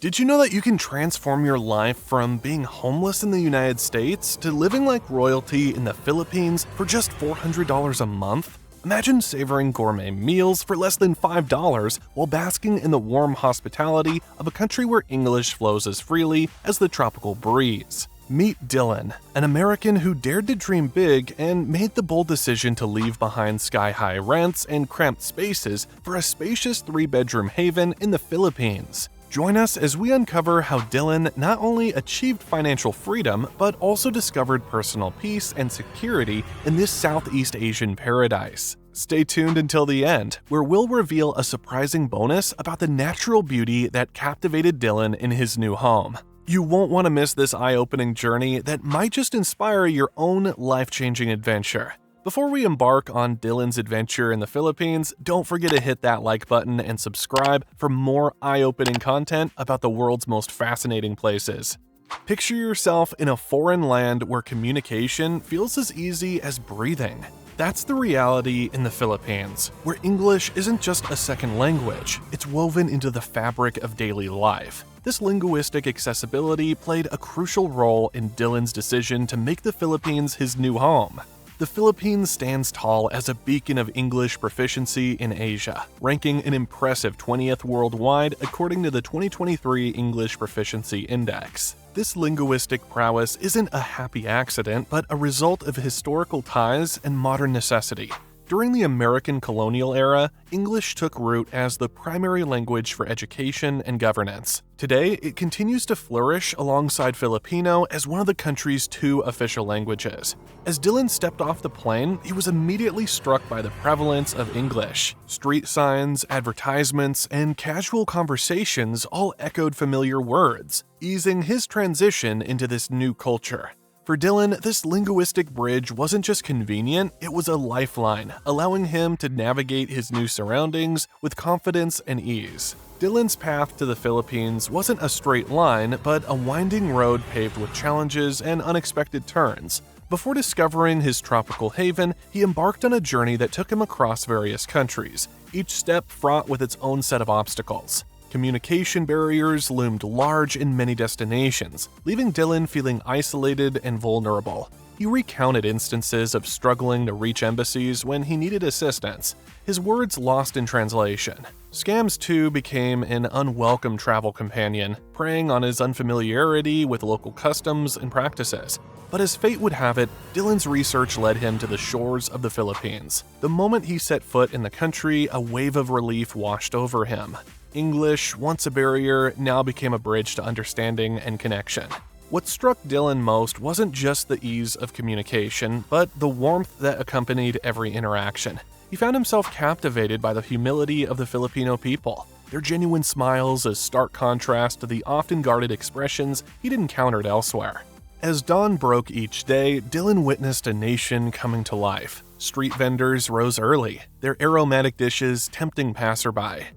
Did you know that you can transform your life from being homeless in the United States to living like royalty in the Philippines for just $400 a month? Imagine savoring gourmet meals for less than $5 while basking in the warm hospitality of a country where English flows as freely as the tropical breeze. Meet Dylan, an American who dared to dream big and made the bold decision to leave behind sky-high rents and cramped spaces for a spacious 3-bedroom haven in the Philippines. Join us as we uncover how Dylan not only achieved financial freedom, but also discovered personal peace and security in this Southeast Asian paradise. Stay tuned until the end, where we'll reveal a surprising bonus about the natural beauty that captivated Dylan in his new home. You won't want to miss this eye-opening journey that might just inspire your own life-changing adventure. Before we embark on Dylan's adventure in the Philippines, don't forget to hit that like button and subscribe for more eye-opening content about the world's most fascinating places. Picture yourself in a foreign land where communication feels as easy as breathing. That's the reality in the Philippines, where English isn't just a second language, it's woven into the fabric of daily life. This linguistic accessibility played a crucial role in Dylan's decision to make the Philippines his new home. The Philippines stands tall as a beacon of English proficiency in Asia, ranking an impressive 20th worldwide according to the 2023 English Proficiency Index. This linguistic prowess isn't a happy accident, but a result of historical ties and modern necessity. During the American colonial era, English took root as the primary language for education and governance. Today, it continues to flourish alongside Filipino as one of the country's 2 official languages. As Dylan stepped off the plane, he was immediately struck by the prevalence of English. Street signs, advertisements, and casual conversations all echoed familiar words, easing his transition into this new culture. For Dylan, this linguistic bridge wasn't just convenient, it was a lifeline, allowing him to navigate his new surroundings with confidence and ease. Dylan's path to the Philippines wasn't a straight line, but a winding road paved with challenges and unexpected turns. Before discovering his tropical haven, he embarked on a journey that took him across various countries, each step fraught with its own set of obstacles. Communication barriers loomed large in many destinations, leaving Dylan feeling isolated and vulnerable. He recounted instances of struggling to reach embassies when he needed assistance, his words lost in translation. Scams, too, became an unwelcome travel companion, preying on his unfamiliarity with local customs and practices. But as fate would have it, Dylan's research led him to the shores of the Philippines. The moment he set foot in the country, a wave of relief washed over him. English, once a barrier, now became a bridge to understanding and connection. What struck Dylan most wasn't just the ease of communication, but the warmth that accompanied every interaction. He found himself captivated by the humility of the Filipino people, their genuine smiles a stark contrast to the often guarded expressions he'd encountered elsewhere. As dawn broke each day, Dylan witnessed a nation coming to life. Street vendors rose early, their aromatic dishes tempting passerby.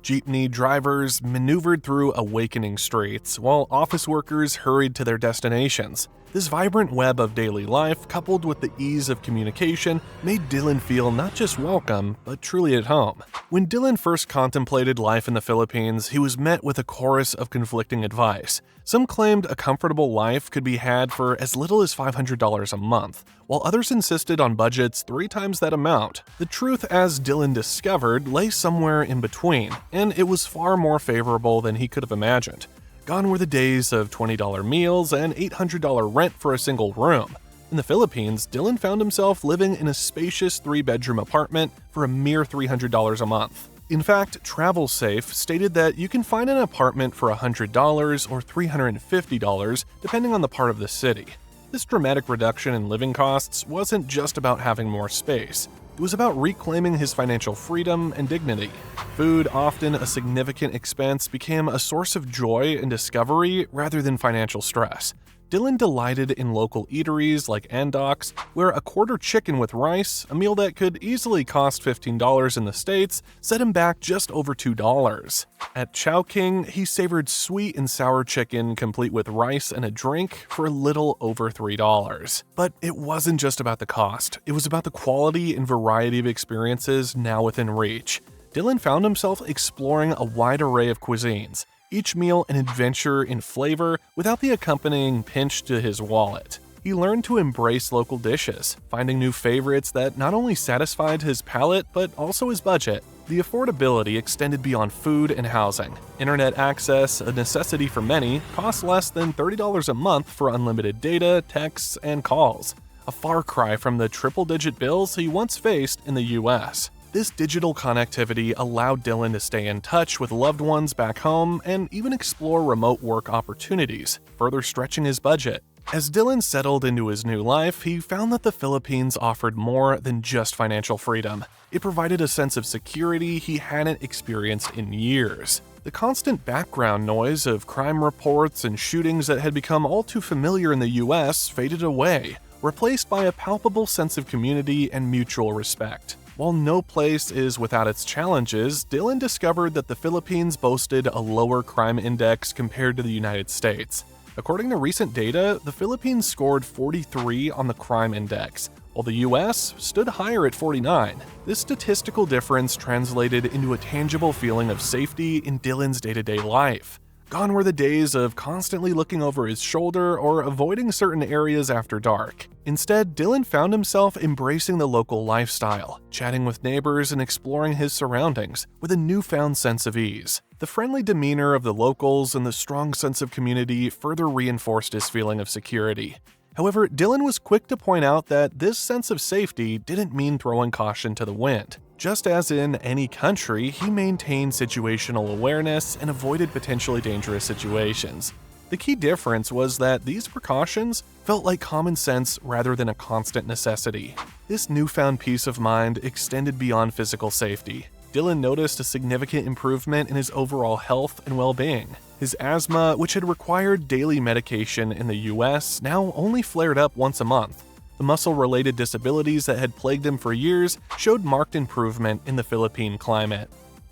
Jeepney drivers maneuvered through awakening streets, while office workers hurried to their destinations. This vibrant web of daily life, coupled with the ease of communication, made Dylan feel not just welcome, but truly at home. When Dylan first contemplated life in the Philippines, he was met with a chorus of conflicting advice. Some claimed a comfortable life could be had for as little as $500 a month, while others insisted on budgets 3 times that amount. The truth, as Dylan discovered, lay somewhere in between, and it was far more favorable than he could have imagined. Gone were the days of $20 meals and $800 rent for a single room. In the Philippines, Dylan found himself living in a spacious 3-bedroom apartment for a mere $300 a month. In fact, TravelSafe stated that you can find an apartment for $100 or $350 depending on the part of the city. This dramatic reduction in living costs wasn't just about having more space. It was about reclaiming his financial freedom and dignity. Food, often a significant expense, became a source of joy and discovery rather than financial stress. Dylan delighted in local eateries like Andok's, where a quarter chicken with rice, a meal that could easily cost $15 in the States, set him back just over $2. At Chowking, he savored sweet and sour chicken complete with rice and a drink for a little over $3. But it wasn't just about the cost, it was about the quality and variety of experiences now within reach. Dylan found himself exploring a wide array of cuisines, each meal an adventure in flavor without the accompanying pinch to his wallet. He learned to embrace local dishes, finding new favorites that not only satisfied his palate but also his budget. The affordability extended beyond food and housing. Internet access, a necessity for many, costs less than $30 a month for unlimited data, texts, and calls, a far cry from the triple-digit bills he once faced in the US. This digital connectivity allowed Dylan to stay in touch with loved ones back home and even explore remote work opportunities, further stretching his budget. As Dylan settled into his new life, he found that the Philippines offered more than just financial freedom. It provided a sense of security he hadn't experienced in years. The constant background noise of crime reports and shootings that had become all too familiar in the US faded away, replaced by a palpable sense of community and mutual respect. While no place is without its challenges, Dylan discovered that the Philippines boasted a lower crime index compared to the United States. According to recent data, the Philippines scored 43 on the crime index, while the US stood higher at 49. This statistical difference translated into a tangible feeling of safety in Dylan's day-to-day life. Gone were the days of constantly looking over his shoulder or avoiding certain areas after dark. Instead, Dylan found himself embracing the local lifestyle, chatting with neighbors and exploring his surroundings with a newfound sense of ease. The friendly demeanor of the locals and the strong sense of community further reinforced his feeling of security. However, Dylan was quick to point out that this sense of safety didn't mean throwing caution to the wind. Just as in any country, he maintained situational awareness and avoided potentially dangerous situations. The key difference was that these precautions felt like common sense rather than a constant necessity. This newfound peace of mind extended beyond physical safety. Dylan noticed a significant improvement in his overall health and well-being. His asthma, which had required daily medication in the US, now only flared up once a month. The muscle-related disabilities that had plagued him for years showed marked improvement in the Philippine climate.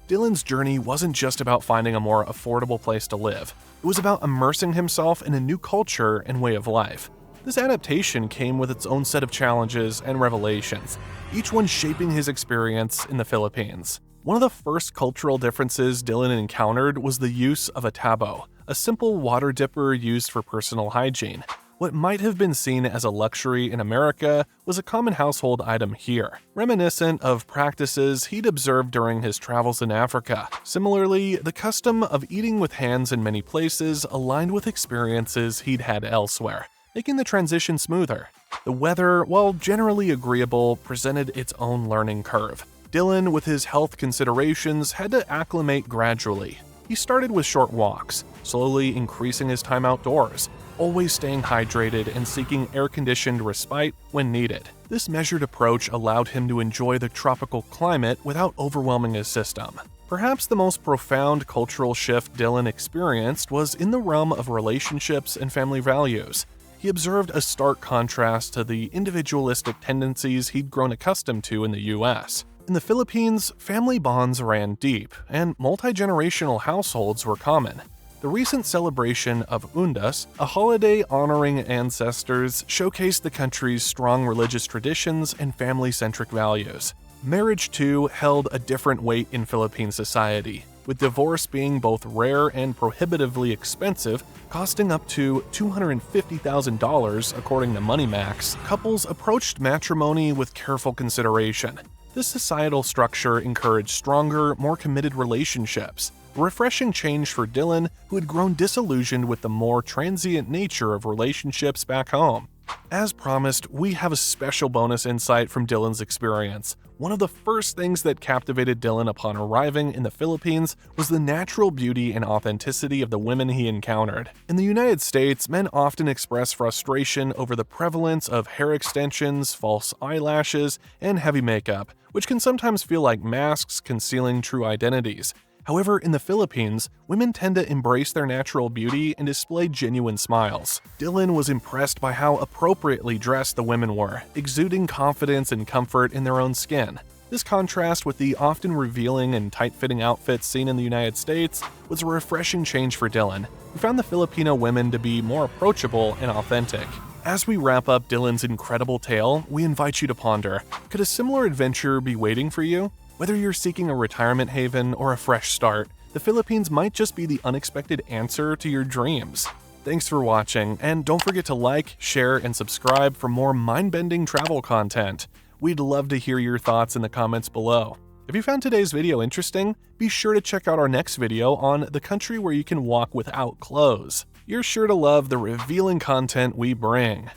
Dylan's journey wasn't just about finding a more affordable place to live. It was about immersing himself in a new culture and way of life. This adaptation came with its own set of challenges and revelations, each one shaping his experience in the Philippines. One of the first cultural differences Dylan encountered was the use of a tabo, a simple water dipper used for personal hygiene. What might have been seen as a luxury in America was a common household item here, reminiscent of practices he'd observed during his travels in Africa. Similarly, the custom of eating with hands in many places aligned with experiences he'd had elsewhere, making the transition smoother. The weather, while generally agreeable, presented its own learning curve. Dylan, with his health considerations, had to acclimate gradually. He started with short walks, slowly increasing his time outdoors, always staying hydrated and seeking air-conditioned respite when needed. This measured approach allowed him to enjoy the tropical climate without overwhelming his system. Perhaps the most profound cultural shift Dylan experienced was in the realm of relationships and family values. He observed a stark contrast to the individualistic tendencies he'd grown accustomed to in the US. In the Philippines, family bonds ran deep, and multi-generational households were common. The recent celebration of Undas, a holiday honoring ancestors, showcased the country's strong religious traditions and family-centric values. Marriage, too, held a different weight in Philippine society, with divorce being both rare and prohibitively expensive, costing up to $250,000 according to MoneyMax. Couples approached matrimony with careful consideration. This societal structure encouraged stronger, more committed relationships, a refreshing change for Dylan, who had grown disillusioned with the more transient nature of relationships back home. As promised, we have a special bonus insight from Dylan's experience. One of the first things that captivated Dylan upon arriving in the Philippines was the natural beauty and authenticity of the women he encountered. In the United States, men often express frustration over the prevalence of hair extensions, false eyelashes, and heavy makeup, which can sometimes feel like masks concealing true identities. However, in the Philippines, women tend to embrace their natural beauty and display genuine smiles. Dylan was impressed by how appropriately dressed the women were, exuding confidence and comfort in their own skin. This contrast with the often revealing and tight-fitting outfits seen in the United States was a refreshing change for Dylan, who found the Filipino women to be more approachable and authentic. As we wrap up Dylan's incredible tale, we invite you to ponder, could a similar adventure be waiting for you? Whether you're seeking a retirement haven or a fresh start, the Philippines might just be the unexpected answer to your dreams. Thanks for watching, and don't forget to like, share, and subscribe for more mind-bending travel content. We'd love to hear your thoughts in the comments below. If you found today's video interesting, be sure to check out our next video on the country where you can walk without clothes. You're sure to love the revealing content we bring.